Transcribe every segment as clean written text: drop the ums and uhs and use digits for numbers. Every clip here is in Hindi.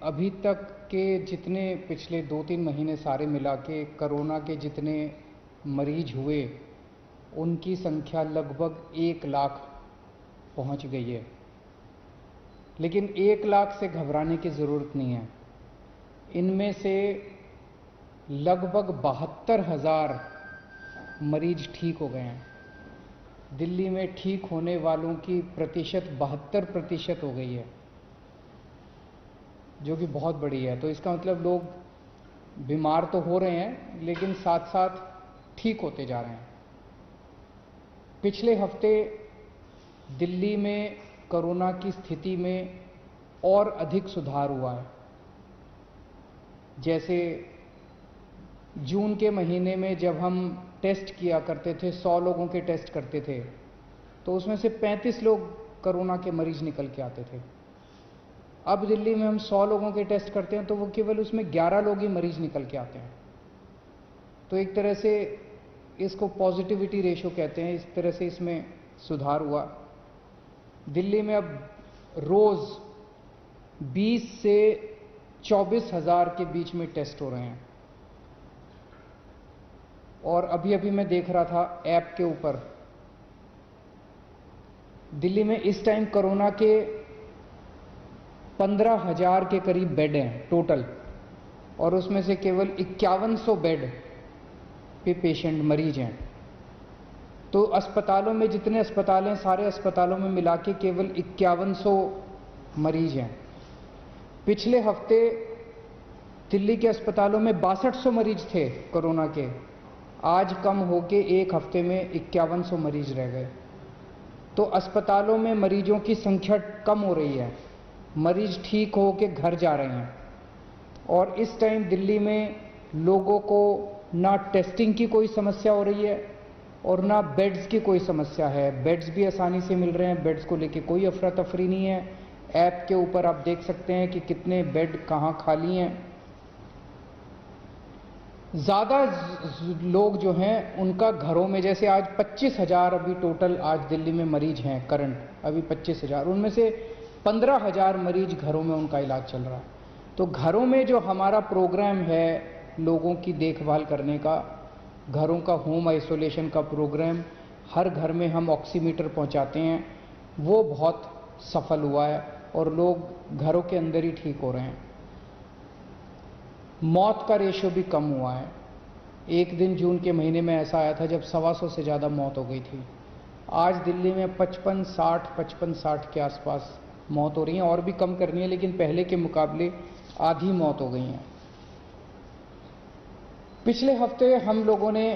अभी तक के जितने पिछले 2-3 महीने सारे मिला के कोरोना के जितने मरीज हुए उनकी संख्या लगभग 1 लाख पहुंच गई है। लेकिन 1 लाख से घबराने की ज़रूरत नहीं है। इनमें से लगभग 72,000 मरीज ठीक हो गए हैं। दिल्ली में ठीक होने वालों की प्रतिशत 72% हो गई है, जो कि बहुत बड़ी है। तो इसका मतलब लोग बीमार तो हो रहे हैं लेकिन साथ साथ ठीक होते जा रहे हैं। पिछले हफ्ते दिल्ली में कोरोना की स्थिति में और अधिक सुधार हुआ है। जैसे जून के महीने में जब हम टेस्ट किया करते थे, 100 लोगों के टेस्ट करते थे, तो उसमें से 35 लोग कोरोना के मरीज निकल के आते थे। अब दिल्ली में हम 100 लोगों के टेस्ट करते हैं तो वो केवल उसमें 11 लोग ही मरीज निकल के आते हैं। तो एक तरह से इसको पॉजिटिविटी रेशो कहते हैं। इस तरह से इसमें सुधार हुआ। दिल्ली में अब रोज 20 से 24,000 के बीच में टेस्ट हो रहे हैं। और अभी अभी मैं देख रहा था ऐप के ऊपर, दिल्ली में इस टाइम कोरोना के 15,000 के करीब बेड हैं टोटल, और उसमें से केवल 5100 बेड पे पेशेंट मरीज हैं। तो अस्पतालों में जितने अस्पताल हैं, सारे अस्पतालों में मिला के केवल 5100 मरीज हैं। पिछले हफ्ते दिल्ली के अस्पतालों में 6200 मरीज थे कोरोना के, आज कम होके एक हफ्ते में 5100 मरीज रह गए। तो अस्पतालों में मरीजों की संख्या कम हो रही है, मरीज ठीक हो के घर जा रहे हैं। और इस टाइम दिल्ली में लोगों को ना टेस्टिंग की कोई समस्या हो रही है और ना बेड्स की कोई समस्या है। बेड्स भी आसानी से मिल रहे हैं, बेड्स को लेके कोई अफरा तफरी नहीं है। ऐप के ऊपर आप देख सकते हैं कि कितने बेड कहाँ खाली हैं। ज़्यादा लोग जो हैं उनका घरों में, जैसे आज 25,000 अभी टोटल आज दिल्ली में मरीज हैं करंट, अभी 25,000, उनमें से 15,000 मरीज घरों में उनका इलाज चल रहा है। तो घरों में जो हमारा प्रोग्राम है लोगों की देखभाल करने का, घरों का होम आइसोलेशन का प्रोग्राम, हर घर में हम ऑक्सीमीटर पहुंचाते हैं, वो बहुत सफल हुआ है और लोग घरों के अंदर ही ठीक हो रहे हैं। मौत का रेशियो भी कम हुआ है। एक दिन जून के महीने में ऐसा आया था जब 125 से ज़्यादा मौत हो गई थी। आज दिल्ली में 55-60 के आसपास मौत हो रही है, और भी कम करनी है, लेकिन पहले के मुकाबले आधी मौत हो गई हैं। पिछले हफ्ते हम लोगों ने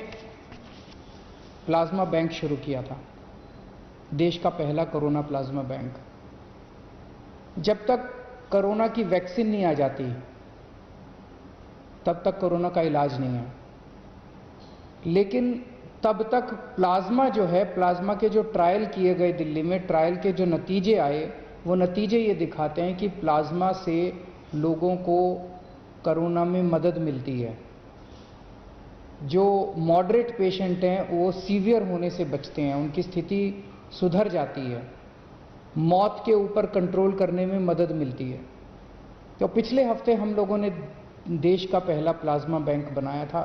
प्लाज्मा बैंक शुरू किया था, देश का पहला कोरोना प्लाज्मा बैंक। जब तक कोरोना की वैक्सीन नहीं आ जाती तब तक कोरोना का इलाज नहीं है। लेकिन तब तक प्लाज्मा जो है, प्लाज्मा के जो ट्रायल किए गए दिल्ली में, ट्रायल के जो नतीजे आए, वो नतीजे ये दिखाते हैं कि प्लाज्मा से लोगों को कोरोना में मदद मिलती है। जो मॉडरेट पेशेंट हैं वो सीवियर होने से बचते हैं, उनकी स्थिति सुधर जाती है, मौत के ऊपर कंट्रोल करने में मदद मिलती है। तो पिछले हफ्ते हम लोगों ने देश का पहला प्लाज्मा बैंक बनाया था।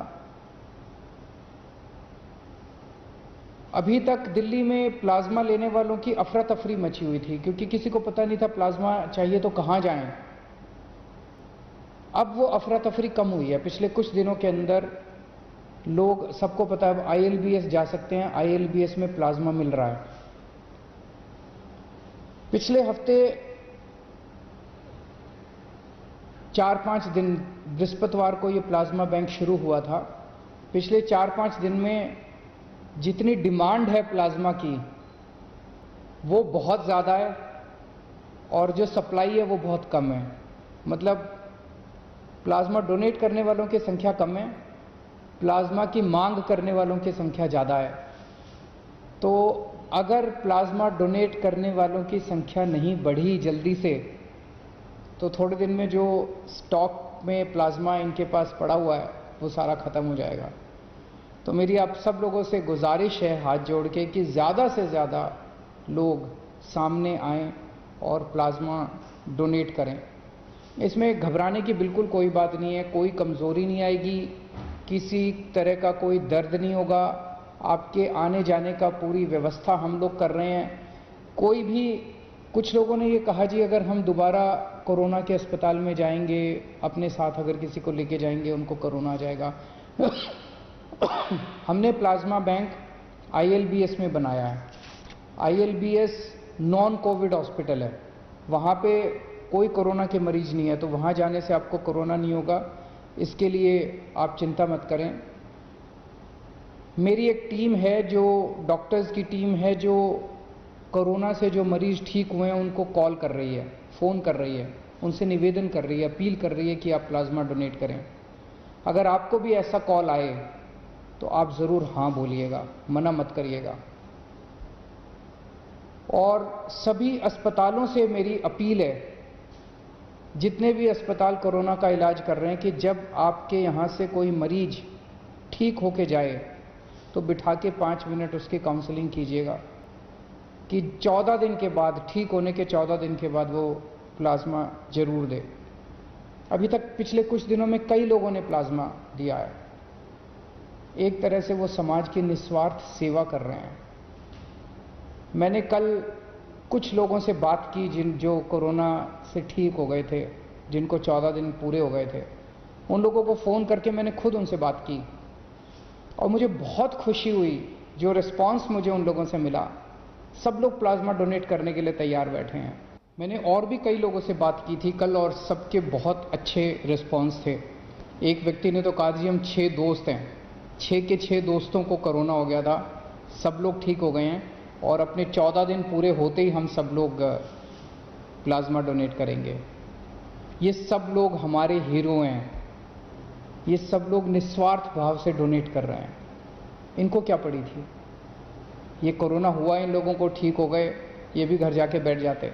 अभी तक दिल्ली में प्लाज्मा लेने वालों की अफरा तफरी मची हुई थी, क्योंकि किसी को पता नहीं था प्लाज्मा चाहिए तो कहाँ जाएं। अब वो अफरा तफरी कम हुई है। पिछले कुछ दिनों के अंदर लोग, सबको पता है ILBS जा सकते हैं, ILBS में प्लाज्मा मिल रहा है। पिछले हफ्ते 4-5 दिन, बृहस्पतिवार को ये प्लाज्मा बैंक शुरू हुआ था। पिछले 4-5 दिन में जितनी डिमांड है प्लाज्मा की वो बहुत ज़्यादा है, और जो सप्लाई है वो बहुत कम है। मतलब प्लाज्मा डोनेट करने वालों की संख्या कम है, प्लाज्मा की मांग करने वालों की संख्या ज़्यादा है। तो अगर प्लाज्मा डोनेट करने वालों की संख्या नहीं बढ़ी जल्दी से, तो थोड़े दिन में जो स्टॉक में प्लाज्मा इनके पास पड़ा हुआ है वो सारा ख़त्म हो जाएगा। तो मेरी आप सब लोगों से गुजारिश है हाथ जोड़ के कि ज़्यादा से ज़्यादा लोग सामने आएं और प्लाज्मा डोनेट करें। इसमें घबराने की बिल्कुल कोई बात नहीं है, कोई कमज़ोरी नहीं आएगी, किसी तरह का कोई दर्द नहीं होगा। आपके आने जाने का पूरी व्यवस्था हम लोग कर रहे हैं। कोई भी, कुछ लोगों ने ये कहा जी अगर हम दोबारा कोरोना के अस्पताल में जाएंगे, अपने साथ अगर किसी को लेके जाएंगे उनको कोरोना आ जाएगा। हमने प्लाज्मा बैंक ILBS में बनाया है। ILBS नॉन कोविड हॉस्पिटल है, वहाँ पे कोई कोरोना के मरीज नहीं है, तो वहाँ जाने से आपको कोरोना नहीं होगा, इसके लिए आप चिंता मत करें। मेरी एक टीम है, जो डॉक्टर्स की टीम है, जो कोरोना से जो मरीज ठीक हुए हैं उनको कॉल कर रही है, फ़ोन कर रही है, उनसे निवेदन कर रही है, अपील कर रही है कि आप प्लाज्मा डोनेट करें। अगर आपको भी ऐसा कॉल आए तो आप ज़रूर हाँ बोलिएगा, मना मत करिएगा। और सभी अस्पतालों से मेरी अपील है, जितने भी अस्पताल कोरोना का इलाज कर रहे हैं, कि जब आपके यहाँ से कोई मरीज ठीक होके जाए तो बिठा के 5 मिनट उसकी काउंसलिंग कीजिएगा कि 14 दिन के बाद, ठीक होने के 14 दिन के बाद वो प्लाज्मा जरूर दे। अभी तक पिछले कुछ दिनों में कई लोगों ने प्लाज्मा दिया है। एक तरह से वो समाज की निस्वार्थ सेवा कर रहे हैं। मैंने कल कुछ लोगों से बात की जो कोरोना से ठीक हो गए थे, जिनको 14 दिन पूरे हो गए थे, उन लोगों को फ़ोन करके मैंने खुद उनसे बात की और मुझे बहुत खुशी हुई जो रिस्पांस मुझे उन लोगों से मिला। सब लोग प्लाज्मा डोनेट करने के लिए तैयार बैठे हैं। मैंने और भी कई लोगों से बात की थी कल और सबके बहुत अच्छे रिस्पांस थे। एक व्यक्ति ने तो कहा जी हम 6 दोस्त हैं, 6 के 6 दोस्तों को कोरोना हो गया था, सब लोग ठीक हो गए हैं और अपने 14 दिन पूरे होते ही हम सब लोग प्लाज्मा डोनेट करेंगे। ये सब लोग हमारे हीरो हैं, ये सब लोग निस्वार्थ भाव से डोनेट कर रहे हैं। इनको क्या पड़ी थी, ये कोरोना हुआ, इन लोगों को ठीक हो गए, ये भी घर जाके बैठ जाते,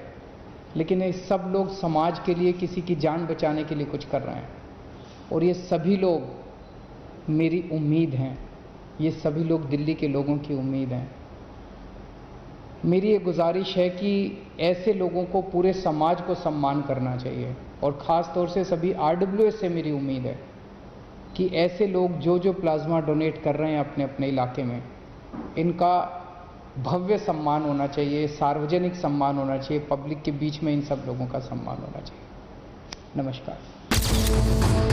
लेकिन ये सब लोग समाज के लिए, किसी की जान बचाने के लिए कुछ कर रहे हैं। और ये सभी लोग मेरी उम्मीद हैं, ये सभी लोग दिल्ली के लोगों की उम्मीद हैं। मेरी ये गुजारिश है कि ऐसे लोगों को पूरे समाज को सम्मान करना चाहिए और ख़ास तौर से सभी RWS से मेरी उम्मीद है कि ऐसे लोग जो प्लाज्मा डोनेट कर रहे हैं अपने अपने इलाके में, इनका भव्य सम्मान होना चाहिए, सार्वजनिक सम्मान होना चाहिए, पब्लिक के बीच में इन सब लोगों का सम्मान होना चाहिए। नमस्कार।